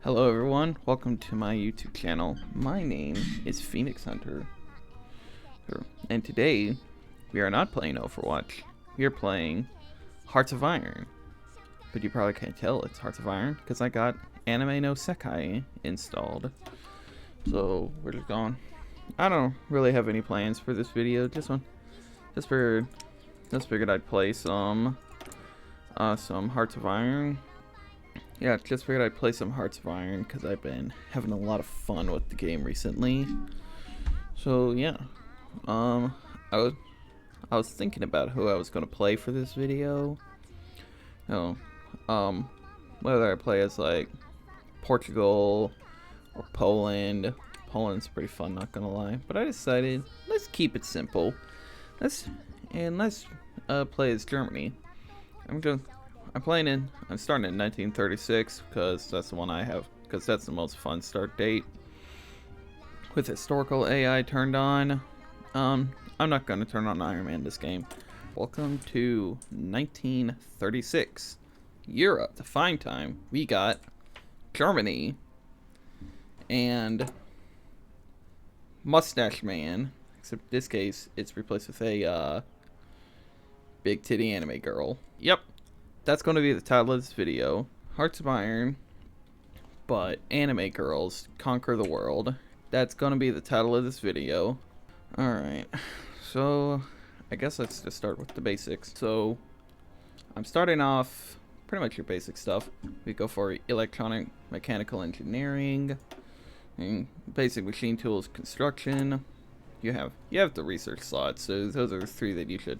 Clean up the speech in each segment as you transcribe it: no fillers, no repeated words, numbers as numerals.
Hello everyone, welcome to my YouTube channel. My name is Phoenix Hunter, and today we are not playing Overwatch. We are playing Hearts of Iron. But you probably can't tell it's Hearts of Iron because I got Anime no Sekai installed. So we're just going. I don't really have any plans for this video. Just figured I'd play some Hearts of Iron. Yeah, just figured I'd play some Hearts of Iron because I've been having a lot of fun with the game recently. So yeah, I was thinking about who I was gonna play for this video. You know, whether I play as like Portugal or Poland. Poland's pretty fun, not gonna lie. But I decided let's keep it simple. Let's play as Germany. I'm starting in 1936 because that's the one I have, because that's the most fun start date. With historical AI turned on, I'm not going to turn on Iron Man this game. Welcome to 1936. Europe, to find time. We got Germany and Mustache Man, except in this case it's replaced with a big titty anime girl. Yep. That's going to be the title of this video. Hearts of Iron, but anime girls conquer the world. That's going to be the title of this video. Alright, so I guess let's just start with the basics. So I'm starting off pretty much your basic stuff. We go for electronic mechanical engineering, and basic machine tools construction. You have the research slots, so those are the three that you should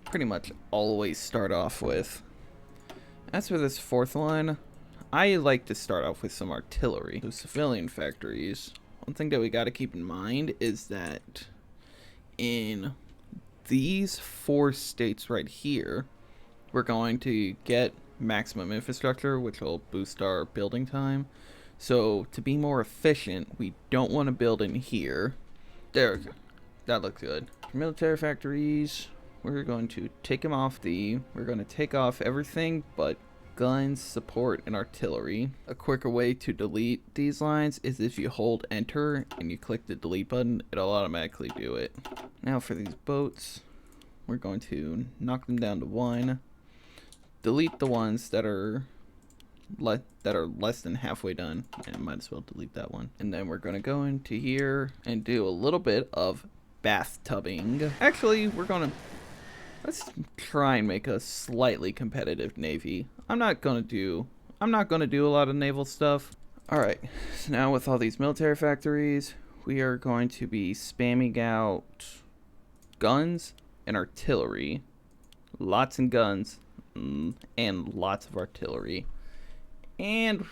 pretty much always start off with. As for this fourth one, I like to start off with some artillery. So civilian factories. One thing that we got to keep in mind is that in these 4 states right here, we're going to get maximum infrastructure, which will boost our building time. So to be more efficient, we don't want to build in here. There we go. That looks good. Military factories. We're going to take we're going to take off everything but guns, support, and artillery. A quicker way to delete these lines is if you hold enter and you click the delete button, it'll automatically do it. Now for these boats, we're going to knock them down to 1. Delete the ones that are less than halfway done, and might as well delete that one. And then we're going to go into here and do a little bit of bathtubbing. Actually, let's try and make a slightly competitive navy. I'm not gonna do a lot of naval stuff. Alright, so now with all these military factories, we are going to be spamming out guns and artillery. Lots of guns and lots of artillery. And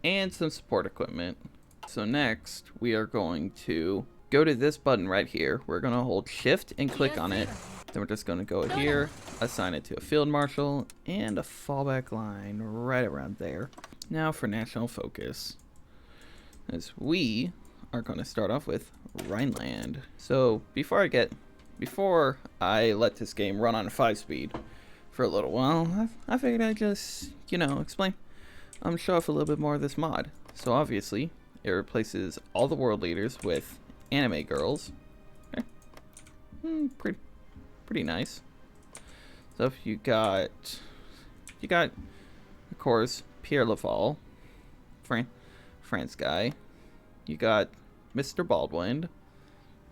some support equipment. So next, we are going to go to this button right here. We're gonna hold shift and click on it. Then we're just going to go here, assign it to a field marshal, and a fallback line right around there. Now for national focus, as we are going to start off with Rhineland. So before I let this game run on 5-speed for a little while, I figured I'd just, explain, show off a little bit more of this mod. So obviously, it replaces all the world leaders with anime girls. Okay. Pretty nice. So if you got of course Pierre Laval, France guy. You got Mr. Baldwin,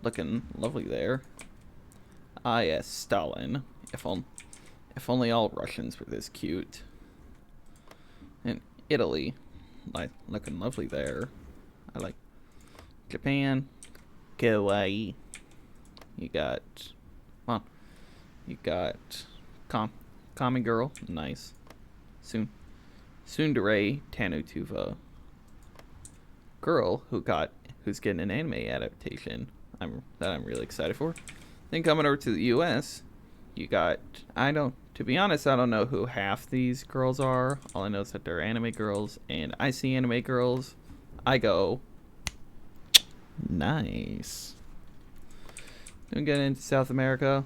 looking lovely there. Ah yes, Stalin. If only all Russians were this cute. And Italy, looking lovely there. I like Japan. Kawaii. You got Kami Girl, nice. Tsundere Tanutuva. Girl who's getting an anime adaptation. That I'm really excited for. Then coming over to the US, you got to be honest, I don't know who half these girls are. All I know is that they're anime girls, and I see anime girls, I go nice. Then we get into South America.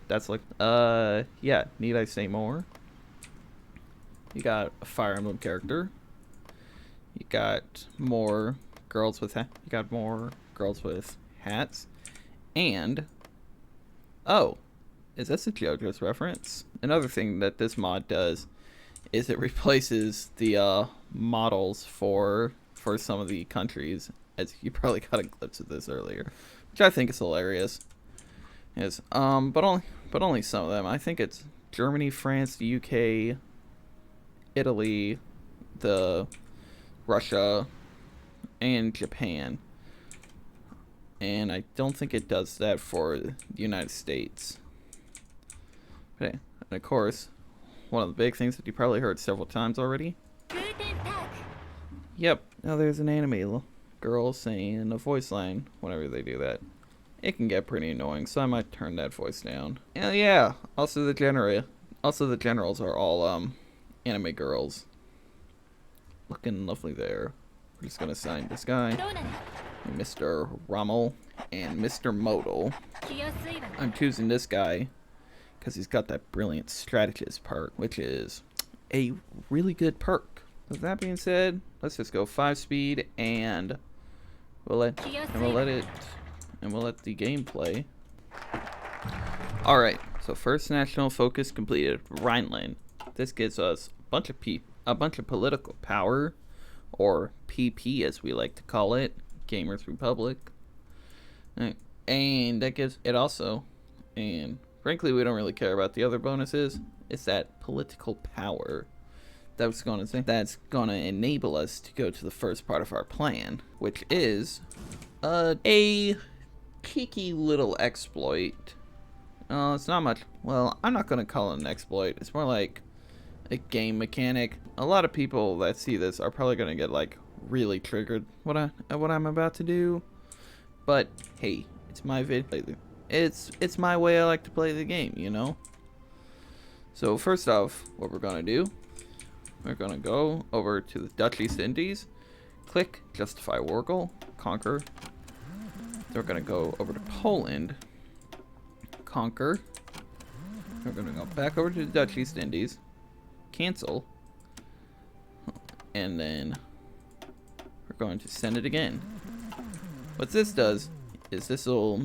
That's like, yeah, need I say more? You got a Fire Emblem character. You got more girls with hats, and oh, is this a JoJo's reference? Another thing that this mod does is it replaces the models for some of the countries, as you probably got a glimpse of this earlier, which I think is hilarious. Yes, but only some of them. I think it's Germany, France, the UK, Italy, Russia, and Japan. And I don't think it does that for the United States. But, and of course, one of the big things that you probably heard several times already. Yep, now there's an anime girl saying a voice line whenever they do that. It can get pretty annoying, so I might turn that voice down. And yeah, also the generals are all anime girls. Looking lovely there. We're just gonna sign this guy, Mr. Rommel and Mr. Modal. I'm choosing this guy because he's got that brilliant strategist perk, which is a really good perk. With that being said, let's just go 5 speed and we'll let the game play. Alright, so first national focus completed, Rhineland. This gives us a bunch of political power, or PP as we like to call it, Gamers Republic. And that gives it also, and frankly we don't really care about the other bonuses, it's that political power that's gonna enable us to go to the first part of our plan, which is a cheeky little exploit. It's not much. Well, I'm not gonna call it an exploit. It's more like a game mechanic. A lot of people that see this are probably gonna get like really triggered what I'm about to do. But hey, it's my it's my way I like to play the game, you know. So first off, what we're gonna do, we're gonna go over to the Dutch East Indies, click Justify War Goal, conquer. Then we're gonna go over to Poland, conquer. We're gonna go back over to the Dutch East Indies, cancel, and then we're going to send it again. What this does is it'll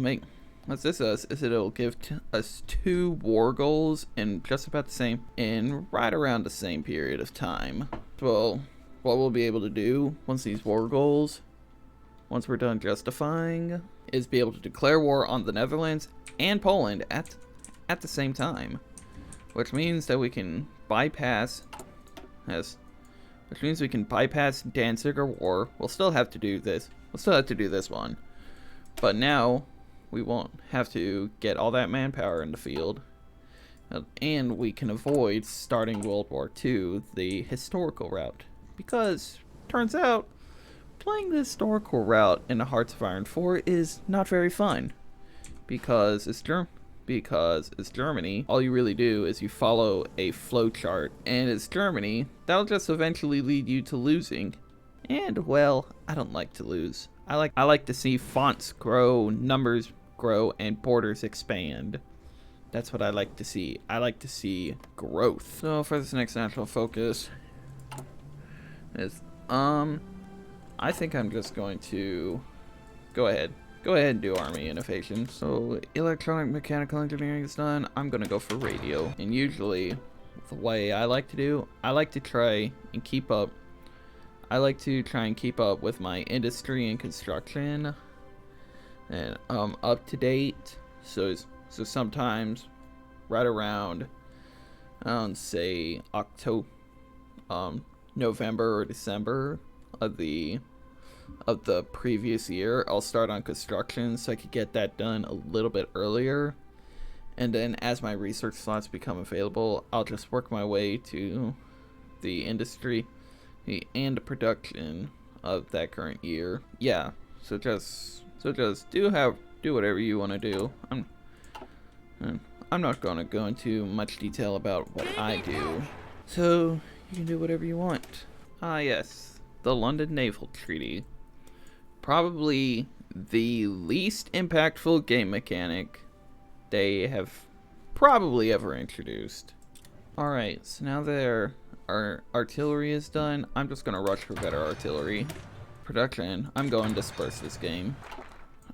give us 2 war goals in just about the same, in right around the same period of time. Well, what we'll be able to do once we're done justifying, is be able to declare war on the Netherlands and Poland at the same time, which means that we can bypass Danziger War. We'll still have to do this. We'll still have to do this one, but now we won't have to get all that manpower in the field, and we can avoid starting World War II the historical route, because turns out playing the historical route in the Hearts of Iron 4 is not very fun, because it's Germany. All you really do is you follow a flowchart, and it's Germany. That'll just eventually lead you to losing, and well, I don't like to lose. I like to see fonts grow, numbers grow, and borders expand. That's what I like to see. I like to see growth. So for this next national focus is I think I'm just going to go ahead and do army innovation. So electronic mechanical engineering is done. I'm gonna go for radio. And usually the way I like to do, I like to try and keep up with my industry and construction, and up to date. So sometimes right around say November or December of the previous year, I'll start on construction so I could get that done a little bit earlier, and then as my research slots become available, I'll just work my way to the industry and the production of that current year. Yeah, so just do whatever you want to do. I'm not gonna go into much detail about what I do, so you can do whatever you want. Ah yes, the London Naval Treaty. Probably the least impactful game mechanic they have probably ever introduced. Alright, so now they're our artillery is done, I'm just gonna rush for better artillery. Production, I'm going to disperse this game.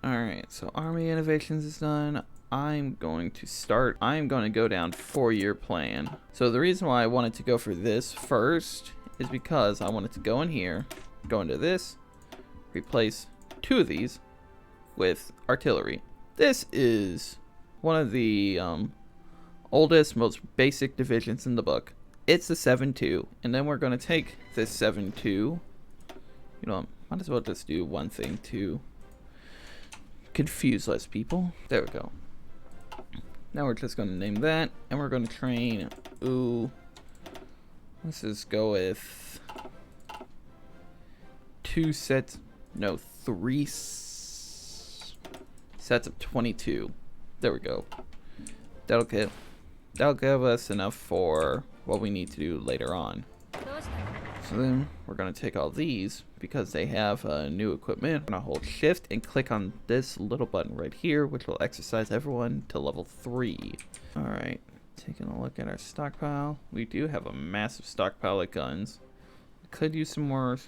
Alright, so army innovations is done. I'm going to go down 4-year plan. So the reason why I wanted to go for this first is because I wanted to go in here, go into this, replace 2 of these with artillery. This is one of the oldest, most basic divisions in the book. It's the 7-2, and then we're going to take this 7-2. You know, might as well just do one thing to confuse less people. There we go. Now we're just going to name that, and we're going to train. Let's just go with 3 sets of 22. There we go. That'll give us enough for what we need to do later on. So then we're going to take all these because they have new equipment. I'm going to hold shift and click on this little button right here, which will exercise everyone to level 3. Alright, taking a look at our stockpile. We do have a massive stockpile of guns. We could use some more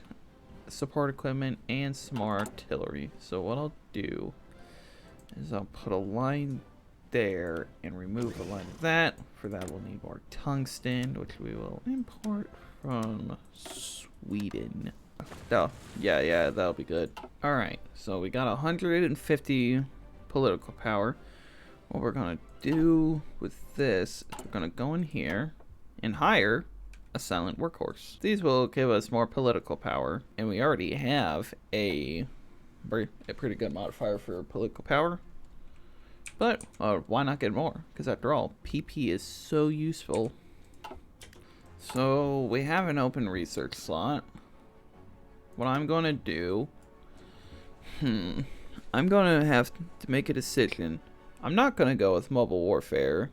support equipment and some more artillery. So what I'll do is I'll put a line there and remove a line of that. For that we'll need more tungsten, which we will import from Sweden. Oh, yeah, that'll be good. Alright, so we got 150 political power. What we're gonna do with this is we're gonna go in here and hire a silent workhorse. These will give us more political power, and we already have a pretty good modifier for political power. But why not get more? Because after all, PP is so useful. So we have an open research slot. What I'm going to do, I'm going to have to make a decision. I'm not going to go with mobile warfare.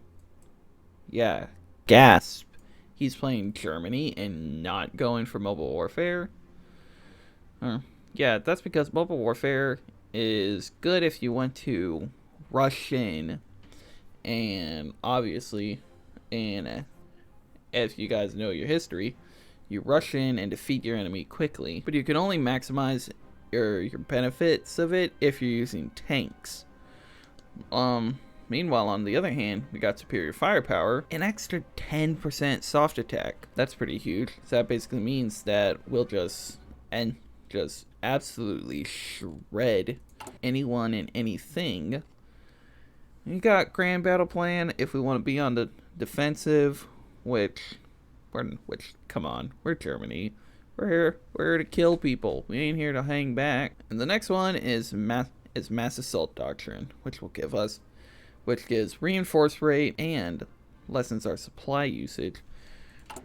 Yeah, gasp. He's playing Germany and not going for mobile warfare. Yeah, that's because mobile warfare is good if you want to rush in, and obviously, and if you guys know your history, you rush in and defeat your enemy quickly, but you can only maximize your benefits of it if you're using tanks. Meanwhile, on the other hand, we got superior firepower, an extra 10% soft attack. That's pretty huge. So that basically means that we'll just absolutely shred anyone and anything. You got grand battle plan if we want to be on the defensive, which come on, we're Germany. We're here to kill people. We ain't here to hang back. And the next one is mass assault doctrine, which gives reinforce rate and lessens our supply usage,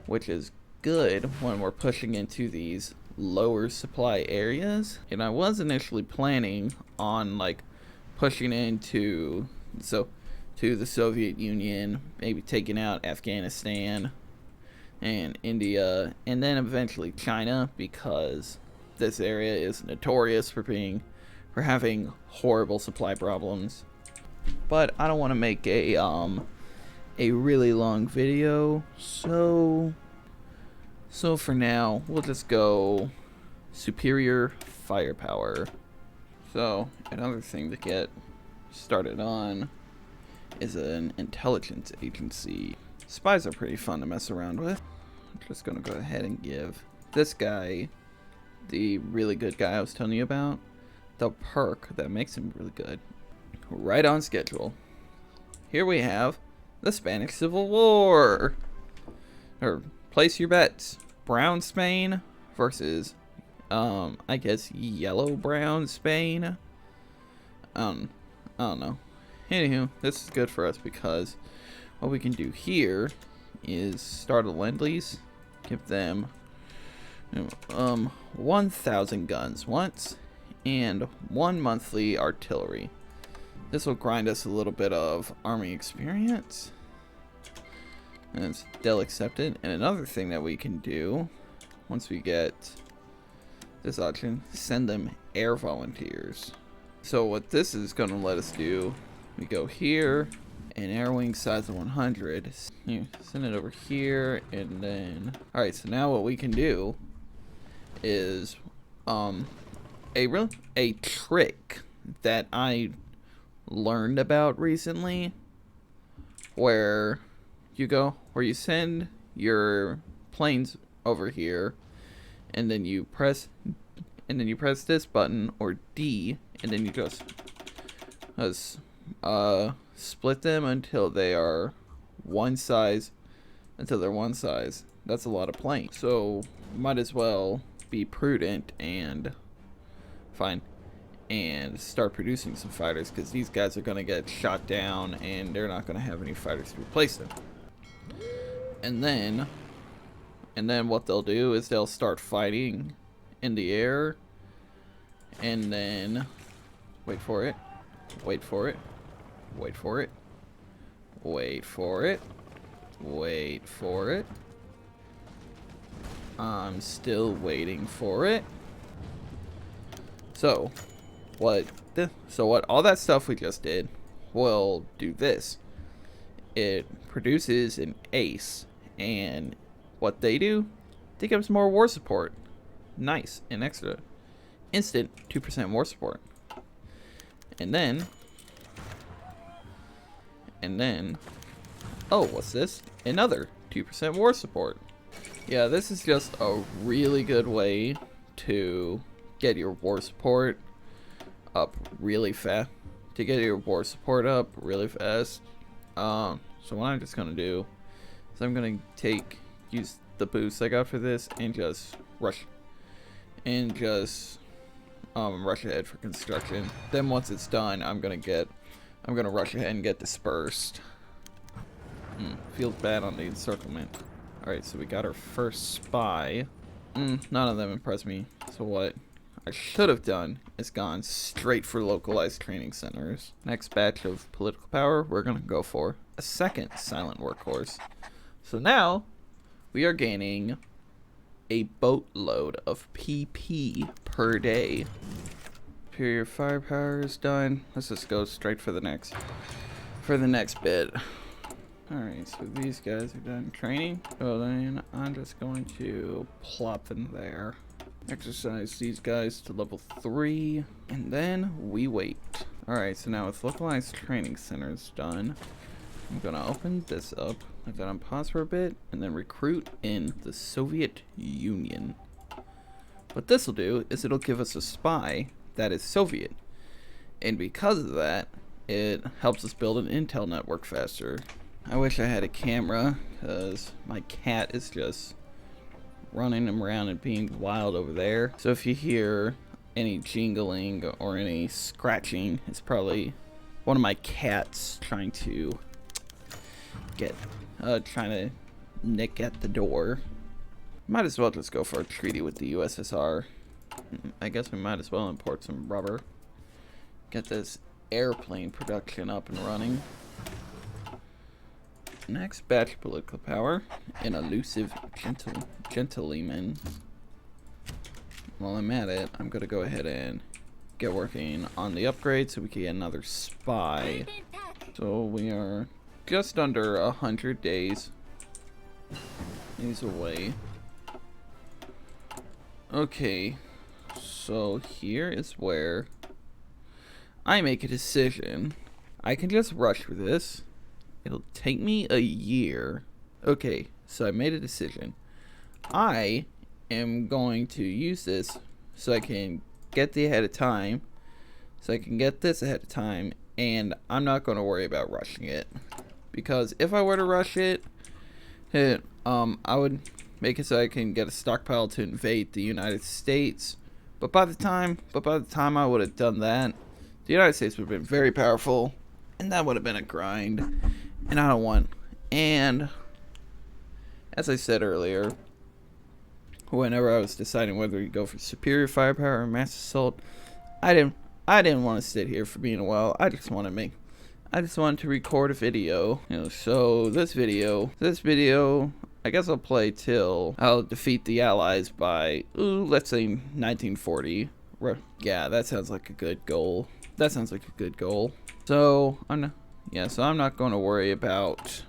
which is good when we're pushing into these lower supply areas. And I was initially planning on like pushing into to the Soviet Union, maybe taking out Afghanistan and India, and then eventually China, because this area is notorious for having horrible supply problems. But I don't want to make a really long video, so for now we'll just go superior firepower. So another thing to get started on is an intelligence agency. Spies are pretty fun to mess around with. I'm just gonna go ahead and give this guy, the really good guy I was telling you about, the perk that makes him really good. Right on schedule. Here we have the Spanish Civil War. Or place your bets. Brown Spain versus I guess yellow-brown Spain. I don't know. Anywho, this is good for us because what we can do here is start a lend-lease, give them 1,000 guns once, and 1 monthly artillery. This will grind us a little bit of army experience, and they'll accept it. And another thing that we can do, once we get this option, send them air volunteers. So what this is going to let us do, we go here, an air wing size of 100. You send it over here, and then all right. So now what we can do is a trick that I learned about recently, where you send your planes over here, and then you press this button or D, and then you just split them until they're one size. That's a lot of planes, so might as well be prudent and start producing some fighters, because these guys are going to get shot down and they're not going to have any fighters to replace them. And then what they'll do is they'll start fighting in the air, and then wait for it. I'm still waiting for it. So what all that stuff we just did will do this. It produces an ace, and what they do, they give us more war support. Nice, an extra instant 2% war support. And then oh, what's this? Another 2% war support. Yeah, this is just a really good way to get your war support up really fast. So what I'm just gonna do is I'm gonna use the boost I got for this and just rush ahead for construction. Then once it's done, I'm gonna rush ahead and get dispersed. Feels bad on the encirclement. Alright, so we got our first spy. None of them impress me. So what I should have done is gone straight for localized training centers. Next batch of political power, we're gonna go for a second silent workhorse. So now we are gaining a boatload of PP per day. Superior firepower is done. Let's just go straight for the next bit. Alright, so these guys are done training. So then I'm just going to plop them there. Exercise these guys to level 3, and then we wait. Alright, so now with localized training centers done, I'm gonna open this up, let that on pause for a bit, and then recruit in the Soviet Union. What this will do is it'll give us a spy that is Soviet, and because of that, it helps us build an intel network faster. I wish I had a camera, because my cat is just running around and being wild over there. So if you hear any jingling or any scratching, it's probably one of my cats trying to nick at the door. Might as well just go for a treaty with the USSR. I guess we might as well import some rubber. Get this airplane production up and running. Next batch of political power, an elusive gentleman. While I'm at it, I'm gonna go ahead and get working on the upgrade so we can get another spy. So we are just under 100 days away. Okay, so here is where I make a decision. I can just rush for this. It'll take me a year. Okay, so I made a decision. I am going to use this so I can get this ahead of time, and I'm not going to worry about rushing it. Because if I were to rush it, I would make it so I can get a stockpile to invade the United States. But by the time I would have done that, the United States would have been very powerful, and that would have been a grind. And I don't want. And as I said earlier, whenever I was deciding whether to go for superior firepower or mass assault, I didn't want to sit here for being a while. I just wanted to record a video. So this video, I guess I'll play till I'll defeat the Allies by, let's say 1940. Yeah, that sounds like a good goal. So Yeah, so I'm not going to worry about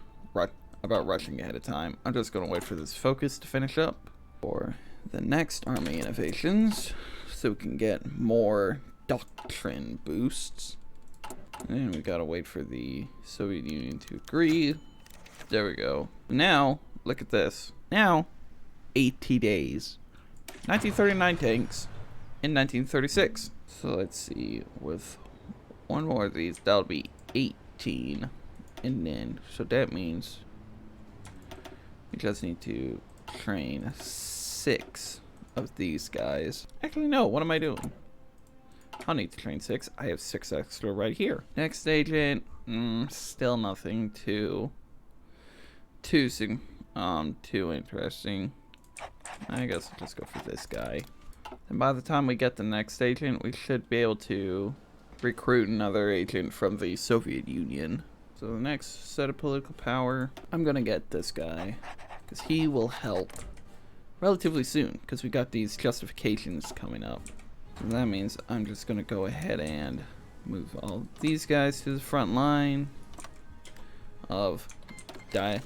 rushing ahead of time. I'm just going to wait for this focus to finish up for the next army innovations, so we can get more doctrine boosts. And we gotta wait for the Soviet Union to agree. There we go. Now, look at this. Now, 80 days. 1939 tanks in 1936. So let's see, with one more of these, that'll be 18. And then, so that means we just need to train 6 of these guys. Actually, no, what am I doing? I'll need to train 6. I have 6 extra right here. Next agent, still nothing too interesting. I guess I'll just go for this guy. And by the time we get the next agent, we should be able to recruit another agent from the Soviet Union. So the next set of political power, I'm gonna get this guy, because he will help relatively soon, because we got these justifications coming up. And that means I'm just gonna go ahead and move all these guys to the front line of the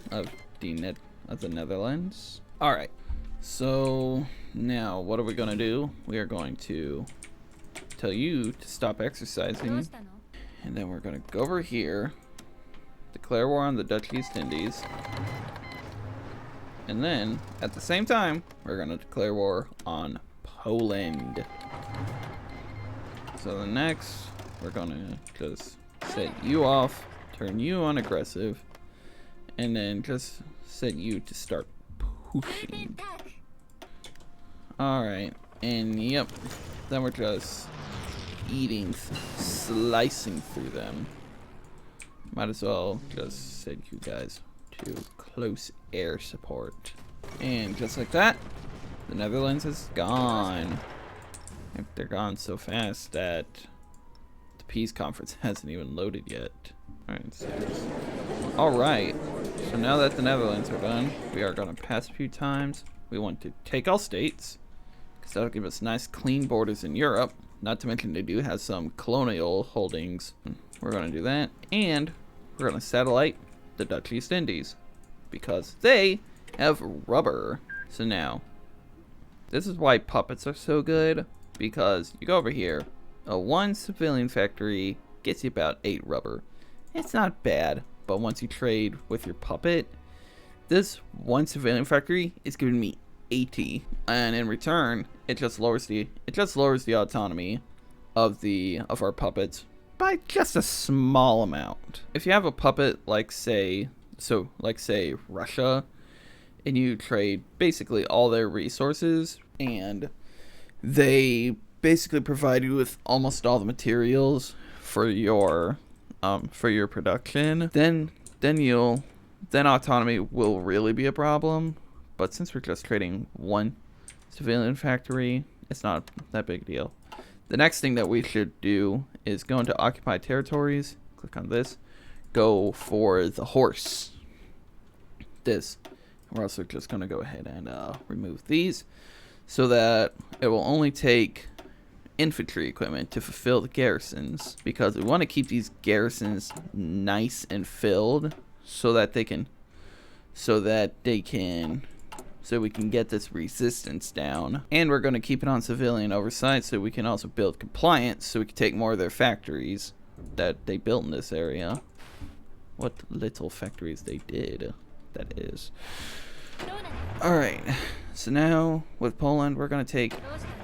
Netherlands. All right. So now what are we gonna do? We are going to tell you to stop exercising, and then we're gonna go over here, declare war on the Dutch East Indies, and then at the same time we're gonna declare war on Poland. So the next, we're gonna just set you off, turn you on aggressive, and then just set you to start pushing. Alright, and yep, then we're just eating, slicing through them. Might as well just set you guys to close air support. And just like that, the Netherlands is gone. They're gone so fast that the peace conference hasn't even loaded yet. Alright, so now that the Netherlands are done, we are going to pass a few times. We want to take all states, because that'll give us nice clean borders in Europe. Not to mention they do have some colonial holdings. We're going to do that, and we're going to satellite the Dutch East Indies, because they have rubber. So now, this is why puppets are so good, because you go over here, a 1 civilian factory gets you about 8 rubber. It's not bad, but once you trade with your puppet, this 1 civilian factory is giving me 80, and in return, it just lowers the autonomy of our puppets by just a small amount. If you have a puppet like say Russia, and you trade basically all their resources, and they basically provide you with almost all the materials for your production, then autonomy will really be a problem. But since we're just trading 1 civilian factory, it's not that big a deal. The next thing that we should do is go into occupied territories, click on this, go for the horse. This. We're also just going to go ahead and remove these, so that it will only take infantry equipment to fulfill the garrisons, because we want to keep these garrisons nice and filled so we can get this resistance down. And we're going to keep it on civilian oversight so we can also build compliance, so we can take more of their factories that they built in this area. What little factories they did, that is. Alright, so now with Poland, we're going to take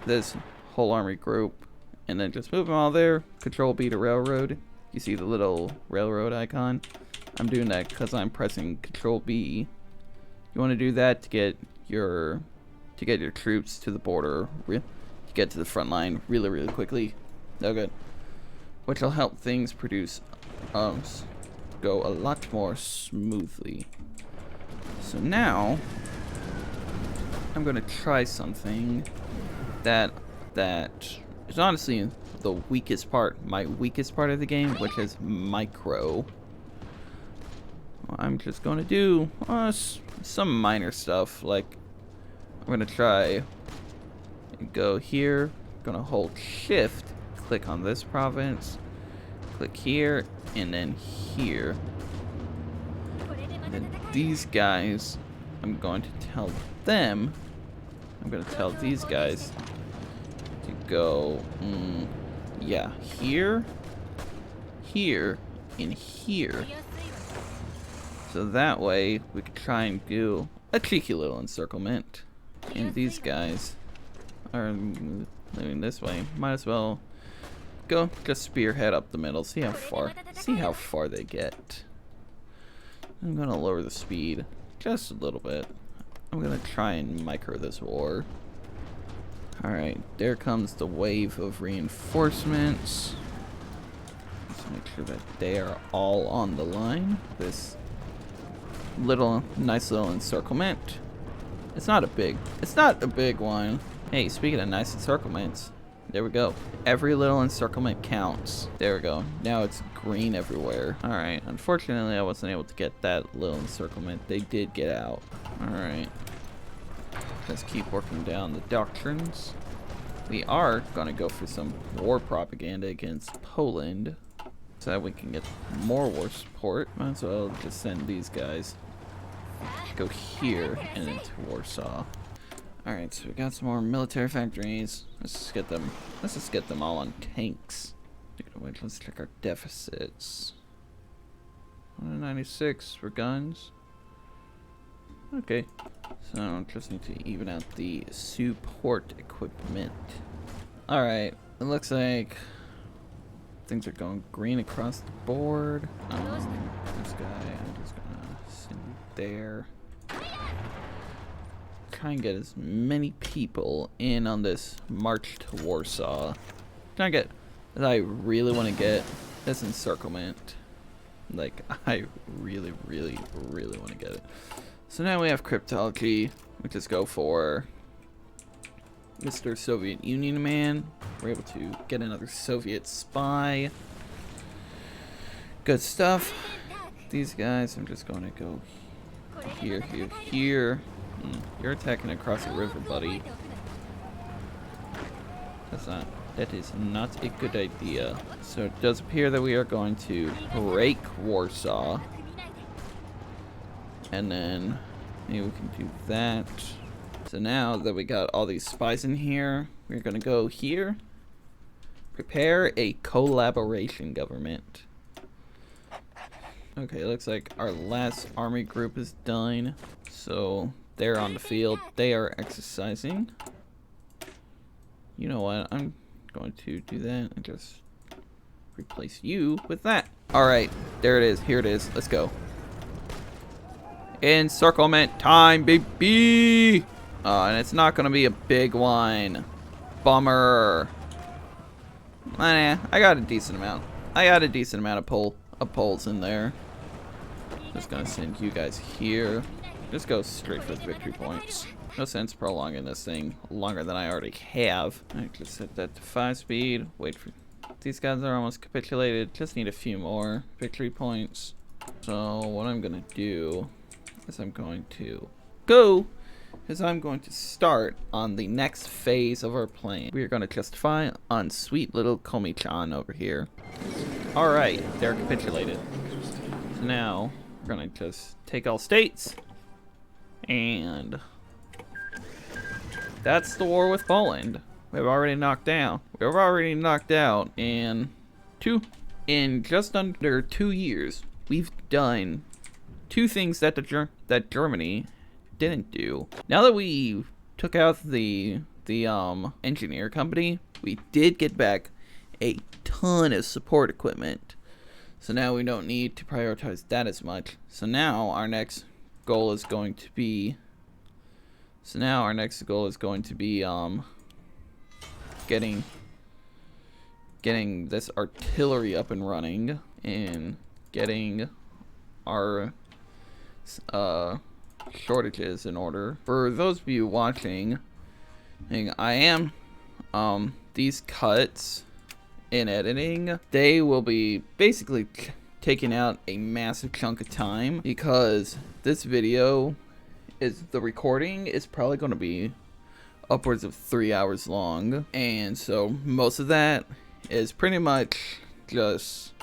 this whole army group and then just move them all there. Control B to railroad. You see the little railroad icon? I'm doing that because I'm pressing Control B. You want to do that to get your troops to the border, to get to the front line really quickly. Oh, good. Which will help things go a lot more smoothly. So now I'm gonna try something that is honestly the weakest part, my weakest part of the game, which is micro. I'm just gonna do some minor stuff, like I'm gonna try and go here, gonna hold shift, click on this province, click here, and then here. And then these guys, I'm going to tell them, I'm going to tell these guys to go, yeah, here, here, and here. So that way we could try and do a cheeky little encirclement. And these guys are moving this way. Might as well go just spearhead up the middle. See how far they get. I'm gonna lower the speed just a little bit. I'm gonna try and micro this war. Alright, there comes the wave of reinforcements. Let's make sure that they are all on the line. This nice little encirclement. It's not a big one. Hey, speaking of nice encirclements, there we go. Every little encirclement counts. There we go. Now it's green everywhere. Alright, unfortunately I wasn't able to get that little encirclement. They did get out. Alright. Let's keep working down the doctrines. We are gonna go for some war propaganda against Poland so that we can get more war support. Might as well just send these guys. Go here and into Warsaw. Alright, so we got some more military factories. Let's just get them all on tanks. Let's check our deficits. 196 for guns. Okay. So just need to even out the support equipment. Alright, it looks like things are going green across the board. This guy, I'm just gonna send you there. Try and get as many people in on this march to Warsaw. I really want to get this encirclement. Like, I really want to get it. So now we have cryptology. We just go for Mr. Soviet Union Man. We're able to get another Soviet spy. Good stuff. These guys, I'm just going to go here, here, here. You're attacking across the river, buddy. That is not a good idea. So it does appear that we are going to break Warsaw. And then maybe we can do that. So now that we got all these spies in here, we're gonna go here. Prepare a collaboration government. Okay, looks like our last army group is done. So they're on the field. They are exercising. You know what? I'm going to do that and just replace you with that. Alright, there it is. Here it is. Let's go. Encirclement time, baby! And it's not going to be a big one. Bummer. I got a decent amount. I got a decent amount of poles in there. Just going to send you guys here. Just go straight for the victory points. No sense prolonging this thing longer than I already have. I just set that to 5 speed. Wait for... These guys are almost capitulated. Just need a few more victory points. So what I'm going to do is I'm going to start on the next phase of our plan. We are going to justify on sweet little Komi-chan over here. Alright, they're capitulated. So now we're going to just take all states. And that's the war with Poland. We've already knocked out in just under 2 years. We've done 2 things that Germany didn't do. Now that we took out the engineer company, we did get back a ton of support equipment. So now we don't need to prioritize that as much. So now our next goal is going to be getting this artillery up and running and getting our shortages in order. For those of you watching, I am these cuts in editing, they will be basically taking out a massive chunk of time because this video the recording is probably going to be upwards of 3 hours long, and so most of that is pretty much just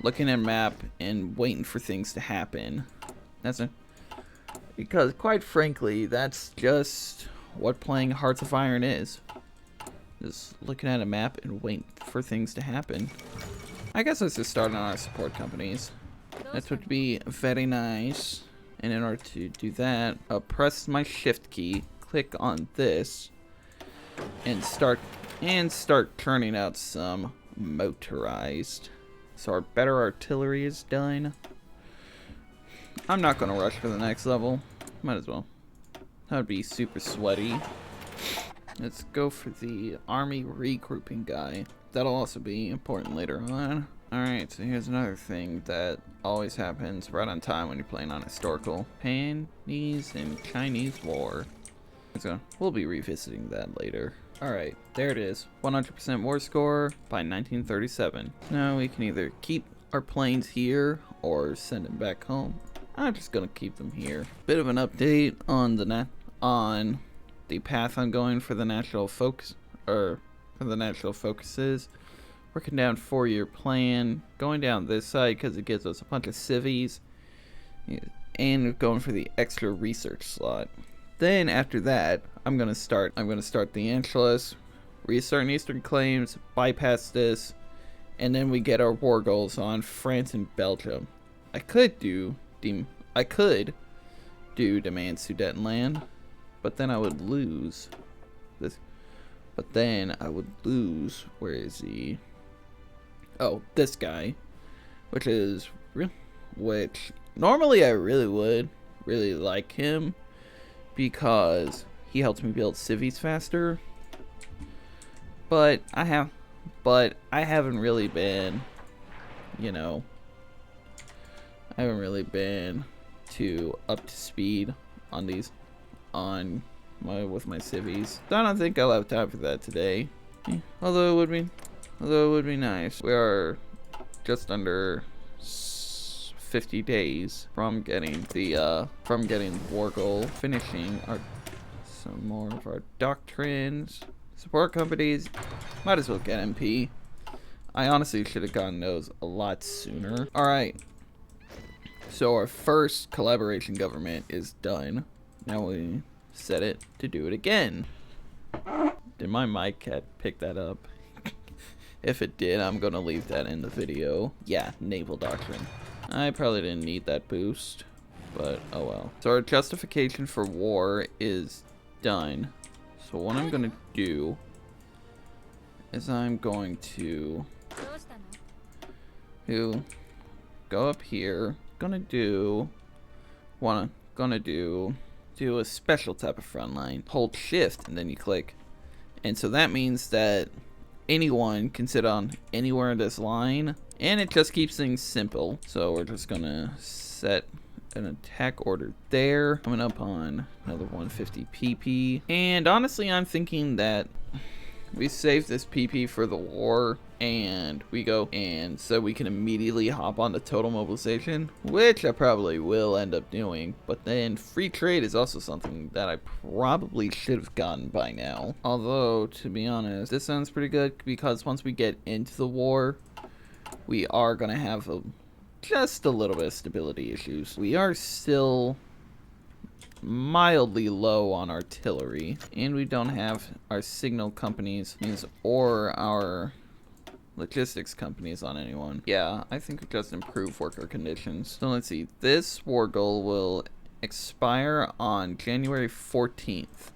looking at a map and waiting for things to happen. Because quite frankly, that's just what playing Hearts of Iron is. Just looking at a map and waiting for things to happen. I guess let's just start on our support companies. That would be very nice. And in order to do that, I'll press my shift key, click on this, and start turning out some motorized. So our better artillery is done. I'm not gonna rush for the next level. Might as well. That would be super sweaty. Let's go for the army regrouping guy. That'll also be important later on. Alright, so here's another thing that always happens right on time when you're playing on historical. Japanese and Chinese War. So we'll be revisiting that later. Alright, there it is. 100% war score by 1937. Now we can either keep our planes here or send them back home. I'm just gonna keep them here. Bit of an update on the path I'm going for the national focus, or for the national focuses. Working down 4-year plan, going down this side because it gives us a bunch of civies, and going for the extra research slot. Then after that, I'm gonna start the Anschluss, restart Eastern Claims, bypass this, and then we get our war goals on France and Belgium. I could do demand Sudetenland, but then I would lose this. But then I would lose. Where is he? Oh, this guy, which normally I really like him because he helps me build civies faster. But I haven't really been, I haven't really been too up to speed on these, with my civies. So I don't think I'll have time for that today. Although it would be nice. We are just under 50 days from getting the war goal, finishing some more of our doctrines. Support companies, might as well get MP. I honestly should have gotten those a lot sooner. Alright, so our first collaboration government is done. Now we set it to do it again. Did my mic cat pick that up? If it did, I'm gonna leave that in the video. Yeah, naval doctrine. I probably didn't need that boost, but oh well. So our justification for war is done. So what I'm gonna do is I'm going to go up here. Gonna do a special type of front line. Hold shift and then you click. And so that means that anyone can sit on anywhere in this line, and it just keeps things simple. So we're just gonna set an attack order there, coming up on another 150 PP. And honestly, I'm thinking that we save this PP for the war, and we go, and so we can immediately hop on the total mobilization, which I probably will end up doing. But then free trade is also something that I probably should have gotten by now. Although, to be honest, this sounds pretty good because once we get into the war, we are gonna have just a little bit of stability issues. We are still mildly low on artillery, and we don't have our signal companies or our logistics companies on anyone. Yeah, I think we just improve worker conditions. So let's see, this war goal will expire on January 14th,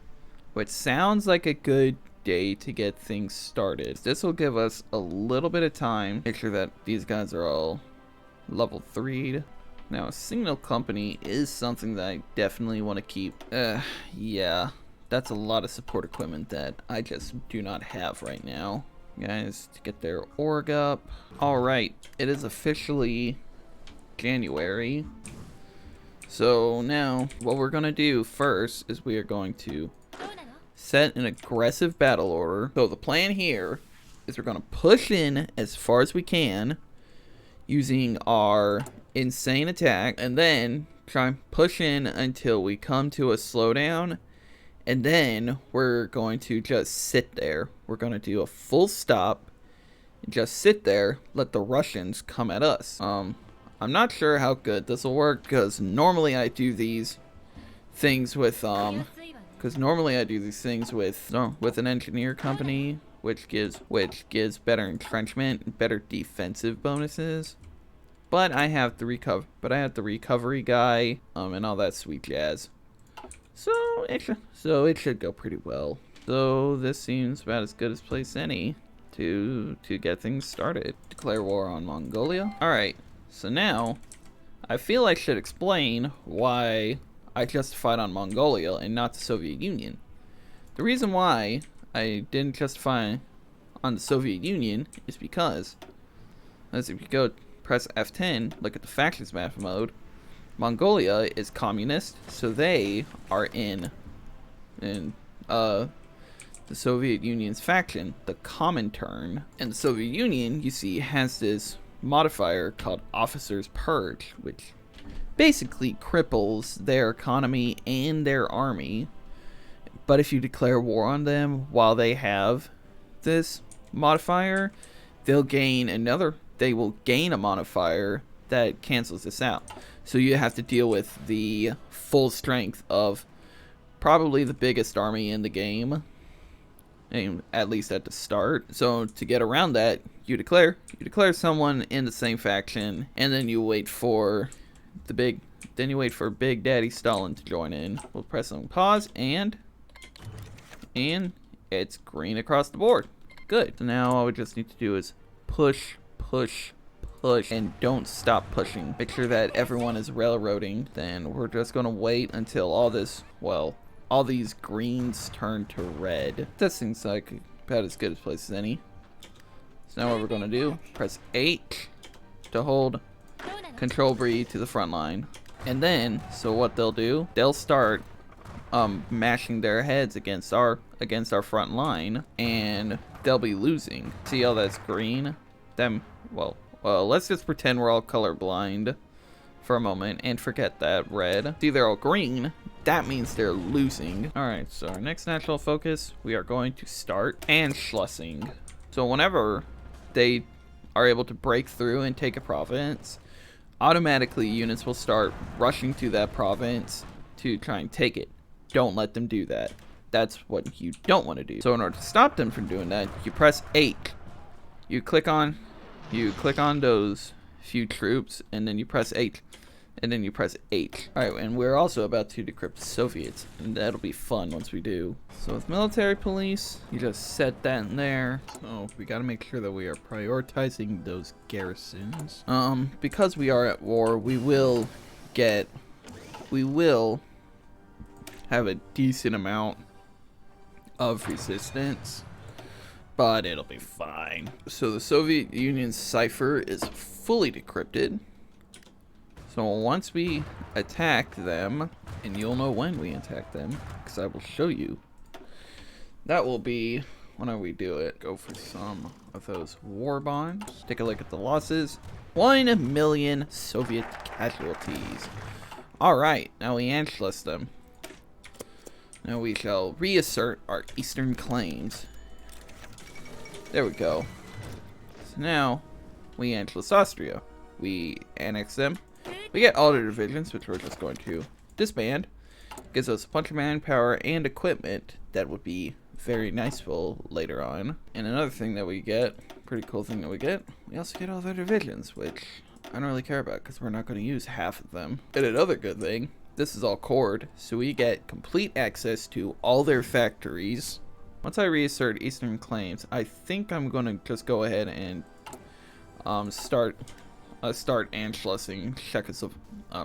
which sounds like a good day to get things started. This will give us a little bit of time. Make sure that these guys are all level 3'd. Now, a signal company is something that I definitely want to keep. Yeah, that's a lot of support equipment that I just do not have right now. Guys, to get their org up. Alright, it is officially January. So now, what we're going to do first is we are going to set an aggressive battle order. So the plan here is we're going to push in as far as we can using our insane attack, and then try and push in until we come to a slowdown, and then we're going to just sit there. We're going to do a full stop and just sit there, let the Russians come at us. I'm not sure how good this will work, because normally I do these things with an engineer company, which gives better entrenchment, better defensive bonuses. But I have the recovery guy, and all that sweet jazz. So it should go pretty well. So this seems about as good a place any to get things started. Declare war on Mongolia. All right. So now, I feel I should explain why I justified on Mongolia and not the Soviet Union. The reason why I didn't justify on the Soviet Union is because, as if you go press F10, look at the factions map mode, Mongolia is communist, so they are in the Soviet Union's faction, the Comintern. And the Soviet Union, you see, has this modifier called Officers Purge, which basically cripples their economy and their army. But if you declare war on them while they have this modifier, they will gain a modifier that cancels this out. So you have to deal with the full strength of probably the biggest army in the game, and at least at the start. So to get around that, you declare someone in the same faction, and then you wait for Big Daddy Stalin to join in. We'll press on pause, and it's green across the board. Good. So now all we just need to do is push, and don't stop pushing. Make sure that everyone is railroading. Then we're just gonna wait until all these greens turn to red. That seems like about as good a place as any. So now what we're gonna do, press H to hold Control B to the front line. And then, so what they'll do, they'll start mashing their heads against our front line, and they'll be losing. See how that's green? Well, let's just pretend we're all colorblind for a moment and forget that red. See, they're all green. That means they're losing. Alright, so our next national focus, we are going to start Anschlussing. So whenever they are able to break through and take a province, automatically units will start rushing to that province to try and take it. Don't let them do that. That's what you don't want to do. So in order to stop them from doing that, you press H. You click on those few troops, and then you press H. And then you press H. Alright, and we're also about to decrypt the Soviets, and that'll be fun once we do. So with military police, you just set that in there. So we gotta make sure that we are prioritizing those garrisons. Because we are at war, we will have a decent amount of resistance, but it'll be fine. So the Soviet Union's cipher is fully decrypted. So once we attack them, and you'll know when we attack them, because I will show you, that will be whenever we do it. Go for some of those war bonds. Take a look at the losses. 1 million Soviet casualties. Alright, now we Anschluss them. Now we shall reassert our eastern claims. There we go. So now we Anschluss Austria. We annex them. We get all the divisions, which we're just going to disband. Gives us a bunch of manpower and equipment that would be very nice-ful later on. And another thing that we get, pretty cool thing that we also get all their divisions, which I don't really care about because we're not going to use half of them. And another good thing, this is all cored, so we get complete access to all their factories. Once I reassert Eastern claims, I think I'm going to just go ahead and start Anschlussing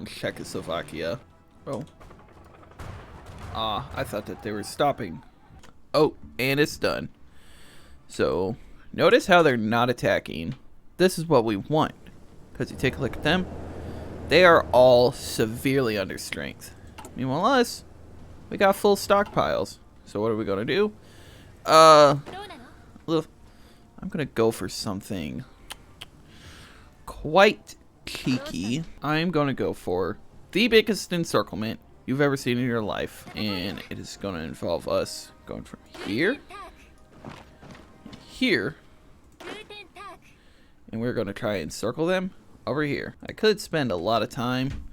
Czechoslovakia. Oh. I thought that they were stopping. Oh, and it's done. So, notice how they're not attacking. This is what we want. Because you take a look at them, they are all severely under strength. Meanwhile, us, we got full stockpiles. So what are we going to do? I'm going to go for something quite cheeky. I'm going to go for the biggest encirclement you've ever seen in your life, and it is going to involve us going from here, and we're going to try and circle them over here. I could spend a lot of time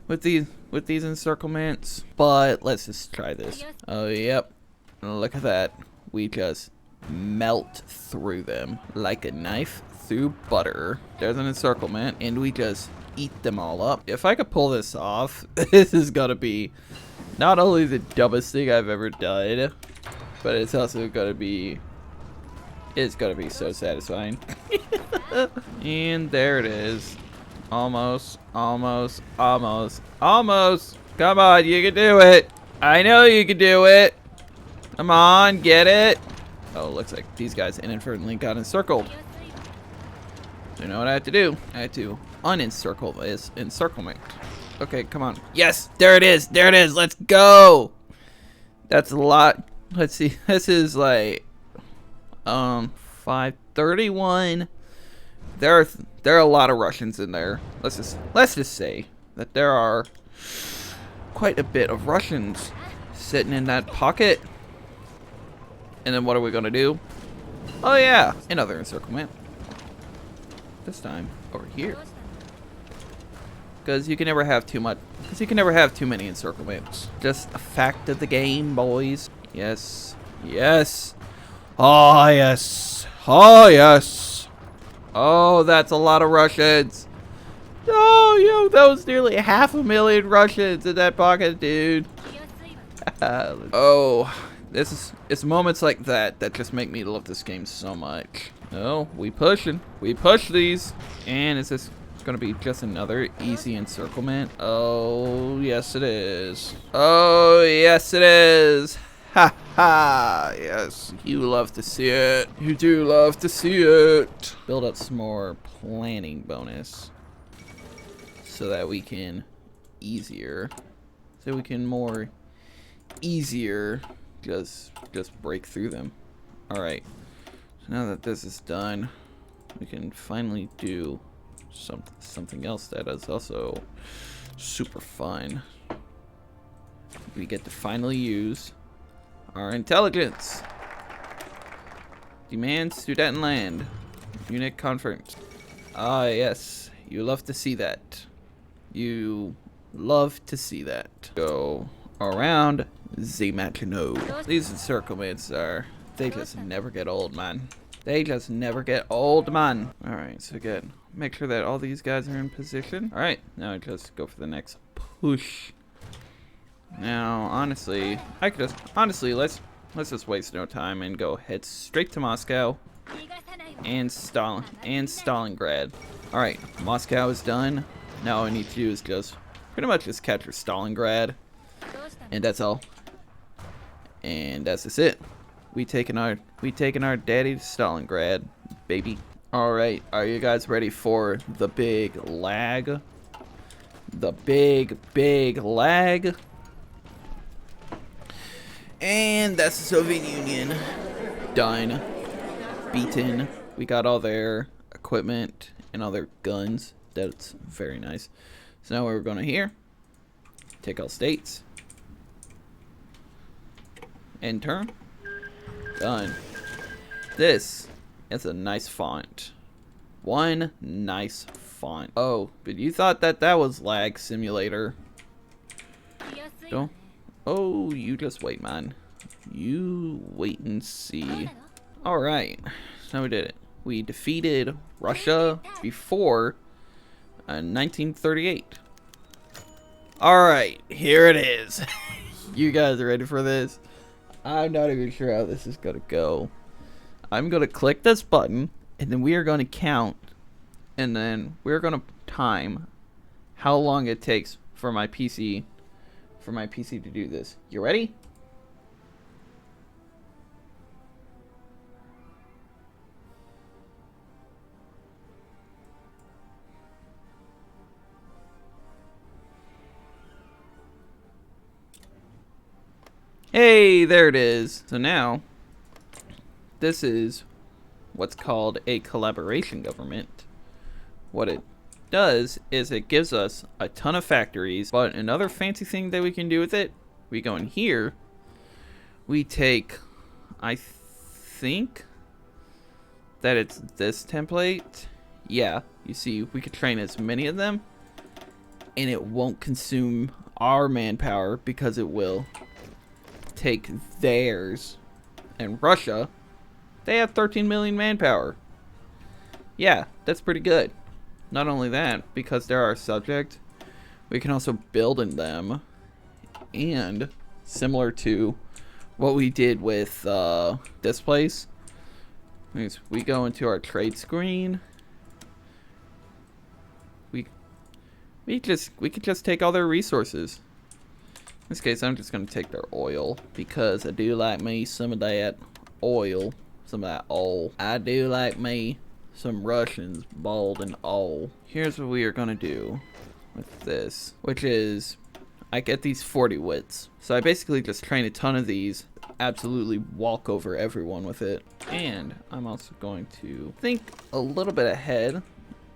with these encirclements, but let's just try this. Oh, yep. Look at that. We just melt through them like a knife through butter. There's an encirclement, and we just eat them all up. If I could pull this off, this is gonna be not only the dumbest thing I've ever done, but it's also gonna be so satisfying. And there it is. Almost. Come on, you can do it. I know you can do it. Come on, get it. Oh, looks like these guys inadvertently got encircled. So you know what I have to do? I have to unencircle this encirclement. Okay, come on. Yes, there it is. There it is. Let's go. That's a lot. Let's see. This is like 531. There are a lot of Russians in there. Let's just say that there are quite a bit of Russians sitting in that pocket. And then what are we gonna do? Oh yeah, another encirclement. This time over here. Because you can never have too much. Because you can never have too many encirclements. Just a fact of the game, boys. Yes. Yes. Oh yes. Oh yes. Oh, that's a lot of Russians. Oh, yo, that was nearly 500,000 Russians in that pocket, dude. Oh, it's moments like that that just make me love this game so much. Oh, we pushing. We push these. And is this gonna be just another easy encirclement? Oh, yes it is. Oh, yes it is. Ha ha. Yes, you love to see it. You do love to see it. Build up some more planning bonus so that we can more easier just break through them. All right, so now that this is done, we can finally do something else that is also super fun. We get to finally use our intelligence. Demand Sudetenland. Unit confirmed. Ah yes, you love to see that. You love to see that. Go around the Mackinac. These encirclements they just never get old, man. They just never get old, man. Alright, so again, make sure that all these guys are in position. Alright, now just go for the next push. Now, honestly, let's just waste no time and go head straight to Moscow and Stalingrad. Alright, Moscow is done. Now all I need to do is just pretty much just capture Stalingrad. And that's all. And that's just it. We taking our daddy to Stalingrad, baby. Alright, are you guys ready for the big lag? The big lag. And that's the Soviet Union. Done. Beaten. We got all their equipment and all their guns. That's very nice. So now we're going to here. Take all states. Enter. Done. This is a nice font. One nice font. Oh, but you thought that was lag simulator. Don't. Oh, you just wait, man. You wait and see. Alright, so we did it. We defeated Russia before 1938. Alright, here it is. You guys are ready for this? I'm not even sure how this is gonna go. I'm gonna click this button, and then we are gonna count, and then we're gonna time how long it takes for my PC to do this. You ready? Hey, there it is. So now, this is what's called a collaboration government. What it does is it gives us a ton of factories, but another fancy thing that we can do with it, we go in here, we take, I think that it's this template, Yeah, you see, we could train as many of them, and it won't consume our manpower because it will take theirs. And Russia, they have 13 million manpower. Yeah, that's pretty good. Not only that, because they're our subject, we can also build in them. And similar to what we did with this place, we go into our trade screen. We could just take all their resources. In this case, I'm just gonna take their oil because I do like me some of that oil, some of that oil. I do like me some Russians, bald and old. Here's what we are gonna do with this, which is I get these 40 wits. So I basically just train a ton of these, absolutely walk over everyone with it. And I'm also going to think a little bit ahead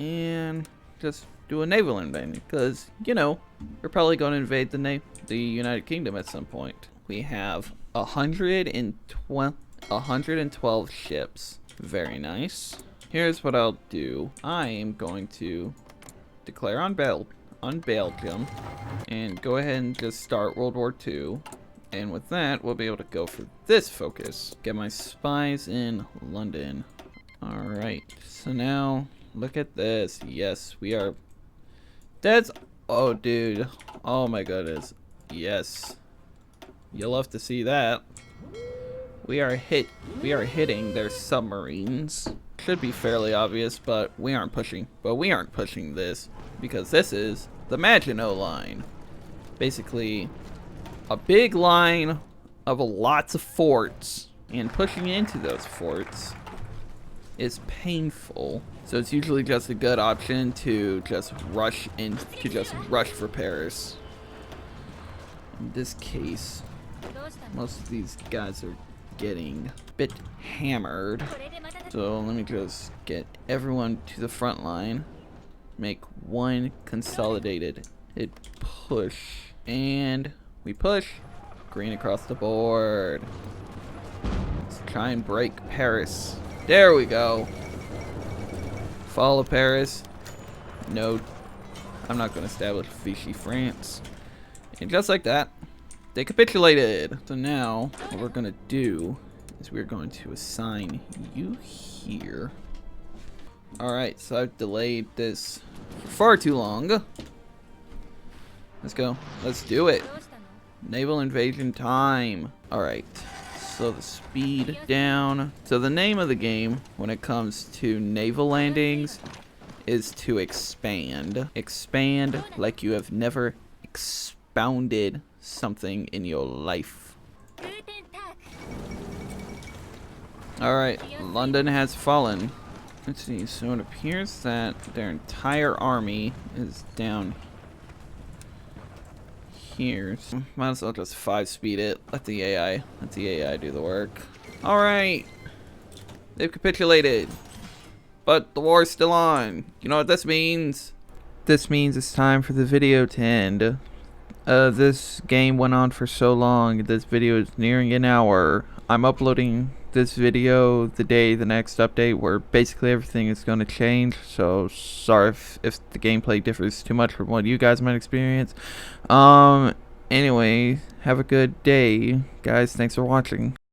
and just do a naval invasion, because, you know, we're probably going to invade the United Kingdom at some point. We have 112 ships. Very nice. Here's what I'll do. I am going to declare on Belgium and go ahead and just start World War II. And with that, we'll be able to go for this focus. Get my spies in London. Alright, so now look at this. Yes, we are. That's. Oh, dude. Oh my goodness. Yes. You'll love to see that. We are hitting their submarines. Should be fairly obvious, but we aren't pushing. But we aren't pushing this because this is the Maginot Line. Basically, a big line of lots of forts, and pushing into those forts is painful. So it's usually just a good option to just rush for Paris. In this case, most of these guys are getting a bit hammered. So let me just get everyone to the front line. Make one consolidated push. And we push. Green across the board. Let's try and break Paris. There we go. Fall of Paris. No, I'm not going to establish Vichy France. And just like that, they capitulated. So now, what we're going to do is we're going to assign you here. Alright, so I've delayed this for far too long. Let's go. Let's do it. Naval invasion time. Alright. So the speed down. So the name of the game when it comes to naval landings is to expand. Expand like you have never expounded something in your life. Alright, London has fallen. Let's see, so it appears that their entire army is down here. So might as well just 5-speed it. Let the AI do the work. Alright. They've capitulated. But the war's still on. You know what this means? This means it's time for the video to end. This game went on for so long. This video is nearing an hour. I'm uploading this video the day the next update where basically everything is going to change, so sorry if the gameplay differs too much from what you guys might experience. Anyway, have a good day, guys. Thanks for watching.